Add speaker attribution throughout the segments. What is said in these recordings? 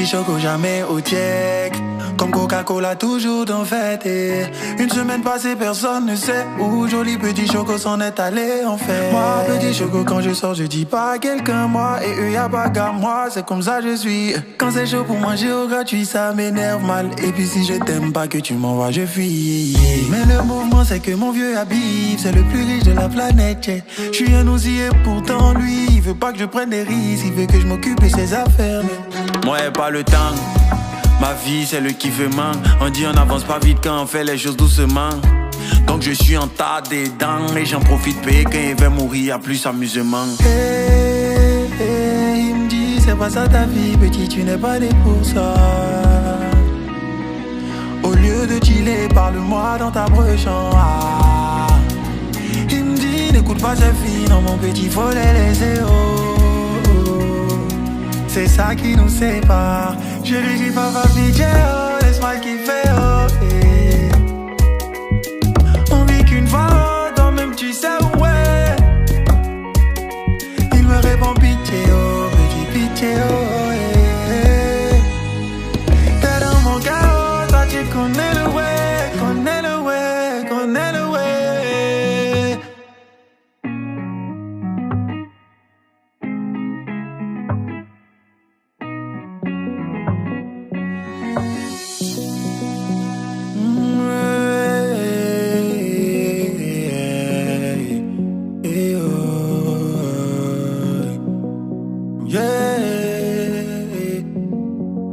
Speaker 1: petit choco jamais au check. Comme Coca-Cola toujours dans fête. Et une semaine passée personne ne sait où joli petit choco s'en est allé en fait. Moi petit choco quand je sors je dis pas à quelqu'un moi. Et eux y'a pas qu'à moi, c'est comme ça je suis. Quand c'est chaud pour manger au gratuit ça m'énerve mal. Et puis si je t'aime pas que tu m'envoies je fuis. Mais le mouvement c'est que mon vieux Habib c'est le plus riche de la planète. Je suis un ousil et pourtant lui il veut pas que je prenne des risques. Il veut que je m'occupe de ses affaires mais moi j'ai pas le temps. Ma vie c'est le kiffement. On dit on avance pas vite quand on fait les choses doucement. Donc je suis en tas dedans. Et j'en profite payer quand il va mourir y'a plus amusement. Il me dit c'est pas ça ta vie petit tu n'es pas né pour ça. Au lieu de chiller parle-moi dans ta brochant. Il me dit n'écoute pas ces filles. Non mon petit faut les laisser c'est ça qui nous sépare. Je lui dis papa pitié oh, laisse-moi kiffer oh, hey. On vit qu'une fois oh, toi-même tu sais où est. Il me répond pitié oh, me dit pitié oh, hey. T'es dans mon cœur, toi tu connais le way, connais le way, connais le way.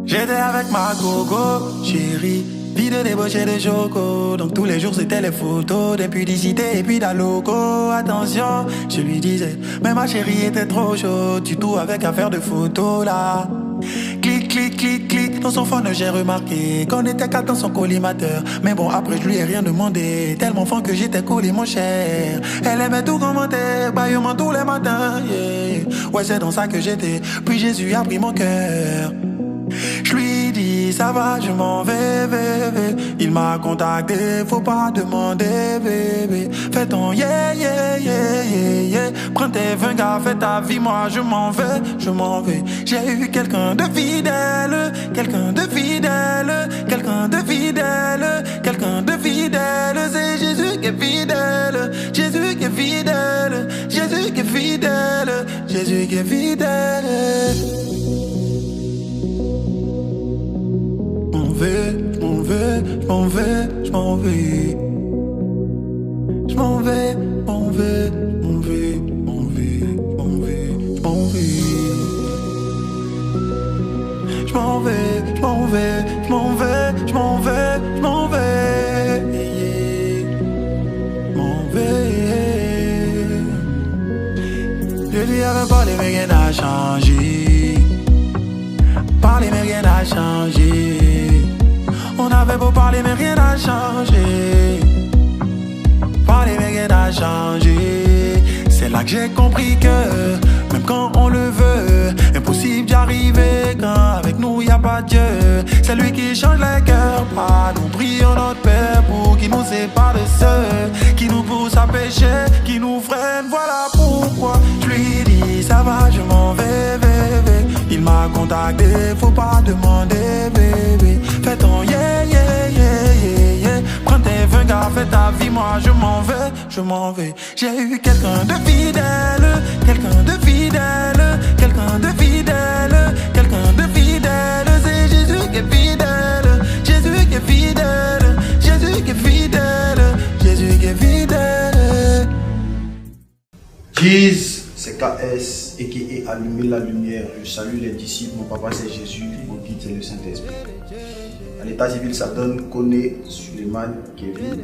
Speaker 1: J'étais avec ma gogo, chérie, vie de débauché de choco. Donc tous les jours c'était les photos, des publicités et puis la loco. Attention, je lui disais, mais ma chérie était trop chaude. Tu tout avec affaire de photos là. Clic, clic, clic, clic, dans son phone j'ai remarqué qu'on était quatre dans son collimateur. Mais bon après je lui ai rien demandé, tellement fan que j'étais collé mon cher. Elle aimait tout commenter, baillement tous les matins yeah. Ouais c'est dans ça que j'étais, puis Jésus a pris mon cœur. Je lui dis ça va je m'en vais bébé. Il m'a contacté, faut pas demander bébé. Fais ton yeah yeah yeah yeah yeah. Prends tes 20 gars, fais ta vie, moi je m'en vais, je m'en vais. J'ai eu quelqu'un de fidèle, quelqu'un de fidèle, quelqu'un de fidèle, quelqu'un de fidèle. C'est Jésus qui est fidèle, Jésus qui est fidèle, Jésus qui est fidèle, Jésus qui est fidèle. Je m'en vais, je m'en vais, je m'en vais. Je m'en vais, je m'en vais, je m'en vais, je m'en vais, je m'en vais. Je m'en vais, je m'en vais, je m'en vais, je m'en vais, je m'en vais. Je m'en vais. Je lui avais parlé mais rien n'a changé. Parler mais rien n'a changé. On avait beau parler mais rien n'a changé. Parler mais rien n'a changé. C'est là que j'ai compris que même quand on le veut, impossible d'y arriver quand avec nous y a pas Dieu. C'est lui qui change les cœurs, pas nous prions notre Père pour qu'il nous sépare de ceux qui nous poussent à pécher, qui nous freinent. Voilà pourquoi je lui dis ça va je m'en vais bébé. Il m'a contacté, faut pas demander bébé. Fais ton yeah yeah yeah yeah yeah. Prends tes 20 gars, fais ta vie, moi je m'en vais, je m'en vais. J'ai eu quelqu'un de fidèle, quelqu'un de fidèle, quelqu'un de fidèle, quelqu'un de fidèle. C'est Jésus qui est fidèle, Jésus qui est fidèle, Jésus qui est fidèle, Jésus qui est fidèle.
Speaker 2: Jesus, c'est KS et qui est allumé la lumière. Je salue les disciples, mon papa c'est Jésus, mon guide c'est le Saint-Esprit. À l'état civil, ça donne Koné Suleiman Kevin.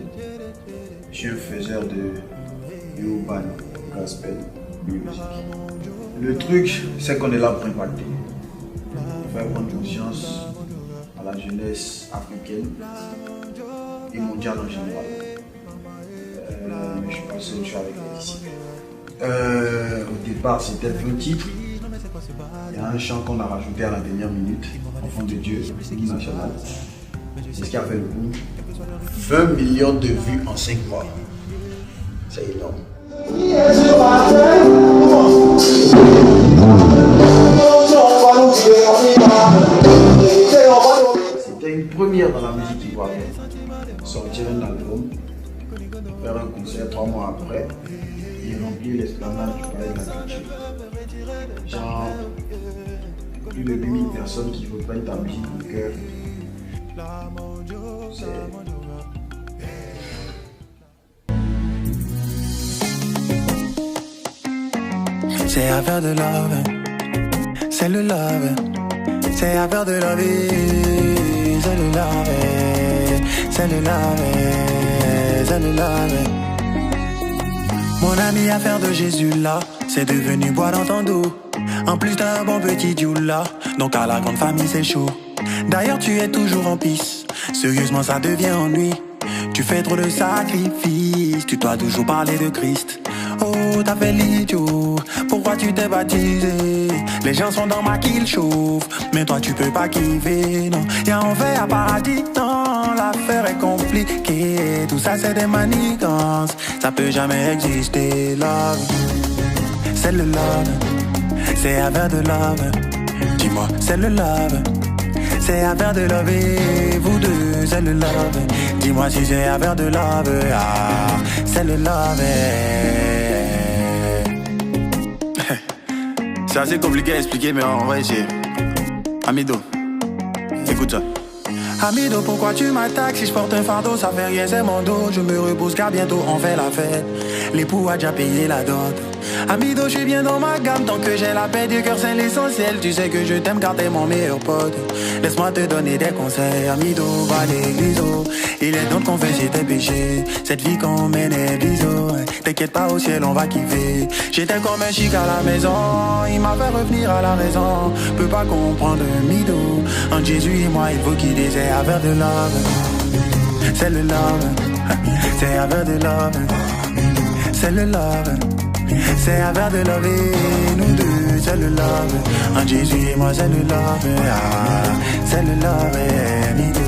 Speaker 2: Je suis un faiseur de urban gospel music. Le truc, c'est qu'on est là pour impacter, pour faire prendre conscience à la jeunesse africaine et mondiale en général. Mais je suis pas seul, je suis avec les disciples. Au départ, c'était le titre. Il y a un chant qu'on a rajouté à la dernière minute, Enfant de Dieu, Guy National. C'est ce qui a fait le boom. 20 millions de vues en 5 mois. C'est énorme. c'était une première dans la musique ivoirienne. Sortir un album, faire un concert 3 mois après et remplir l'esplanade du palais de la culture. Genre, plus de 8000 personnes qui reprennent ta musique au cœur.
Speaker 1: C'est affaire de love, c'est le love. C'est affaire de love, c'est le love, c'est le love, c'est le love. Mon ami, affaire de Jésus là, c'est devenu boire dans ton dos. En plus d'un bon petit dioula, donc à la grande famille c'est chaud. D'ailleurs tu es toujours en pisse, sérieusement ça devient ennui. Tu fais trop de sacrifices, tu dois toujours parler de Christ. Oh, t'as fait l'idiot, pourquoi tu t'es baptisé? Les gens sont dans ma kill chauffe, mais toi tu peux pas kiffer, non. Y'a enfer à paradis, non, l'affaire est compliquée. Tout ça c'est des manigances, ça peut jamais exister. Love, c'est le love, c'est affaire de love. Dis-moi, c'est le love, c'est affaire de love. Et vous deux, c'est le love. Dis-moi si c'est affaire de love. Ah, c'est le love. C'est assez compliqué à expliquer, mais on va essayer. Amido, écoute ça. Amido, pourquoi tu m'attaques? Si je porte un fardeau, ça fait rien, c'est mon dos. Je me repose car bientôt on fait la fête. L'époux a déjà payé la dot. Amido, je suis bien dans ma gamme. Tant que j'ai la paix du cœur, c'est l'essentiel. Tu sais que je t'aime car t'es mon meilleur pote. Laisse-moi te donner des conseils. Amido, va à l'église, oh. Il est temps de confesser tes péchés. Cette vie qu'on mène est biseau. T'inquiète pas, au ciel on va kiffer. J'étais comme un chic à la maison. Il m'a fait revenir à la raison. Peux pas comprendre Mido. Entre Jésus et moi, il faut qu'il dise. C'est affaire de love, c'est le love, c'est affaire de love, c'est le love, c'est affaire de love. Et nous deux, c'est le love. En Jésus et moi, c'est le love, ah, c'est le love. Et nous deux.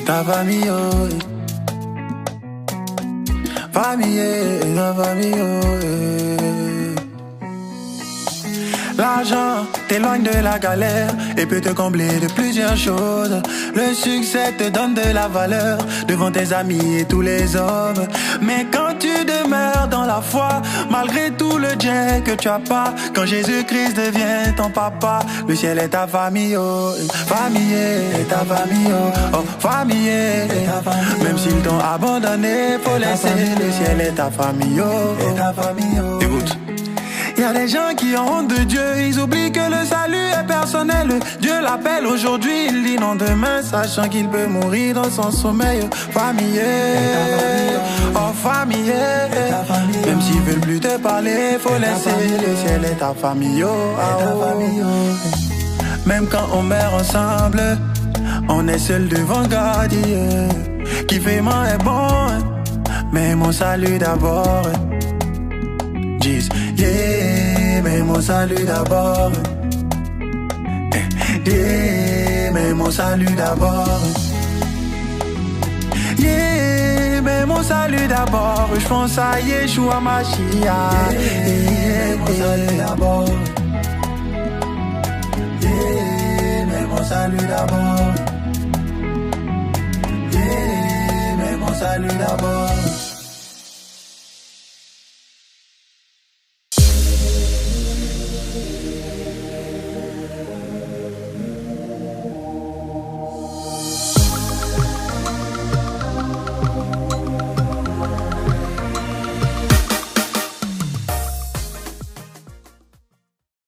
Speaker 1: Ta famille, oh, famille, ta famille, oh. L'argent t'éloigne de la galère et peut te combler de plusieurs choses. Le succès te donne de la valeur devant tes amis et tous les hommes. Mais quand tu demeures dans la foi, malgré tout le jet que tu as pas, quand Jésus-Christ devient ton papa, le ciel est ta famille, oh. Famille est ta famille, oh. Oh, famille est ta famille, oh. Même s'ils t'ont abandonné, faut laisser. Le ciel est ta famille, oh. Et ta famille, oh. Écoute. Y a des gens qui ont honte de Dieu, ils oublient que le salut est personnel. Dieu l'appelle aujourd'hui, il dit non demain, sachant qu'il peut mourir dans son sommeil. Famille, oh famille, même s'ils veulent plus te parler, faut laisser. Le ciel est ta famille, oh, même quand on meurt ensemble, on est seul devant God, yeah. Qui fait mal est bon, mais mon salut d'abord. Yeah, mais mon salut d'abord. Yeah, mais mon salut d'abord. Yeah, mais mon salut d'abord. Je pense à Yeshua Mashiach. Yeah, mon salut d'abord. Yeah, mais mon salut d'abord. Yeah, mais mon salut d'abord.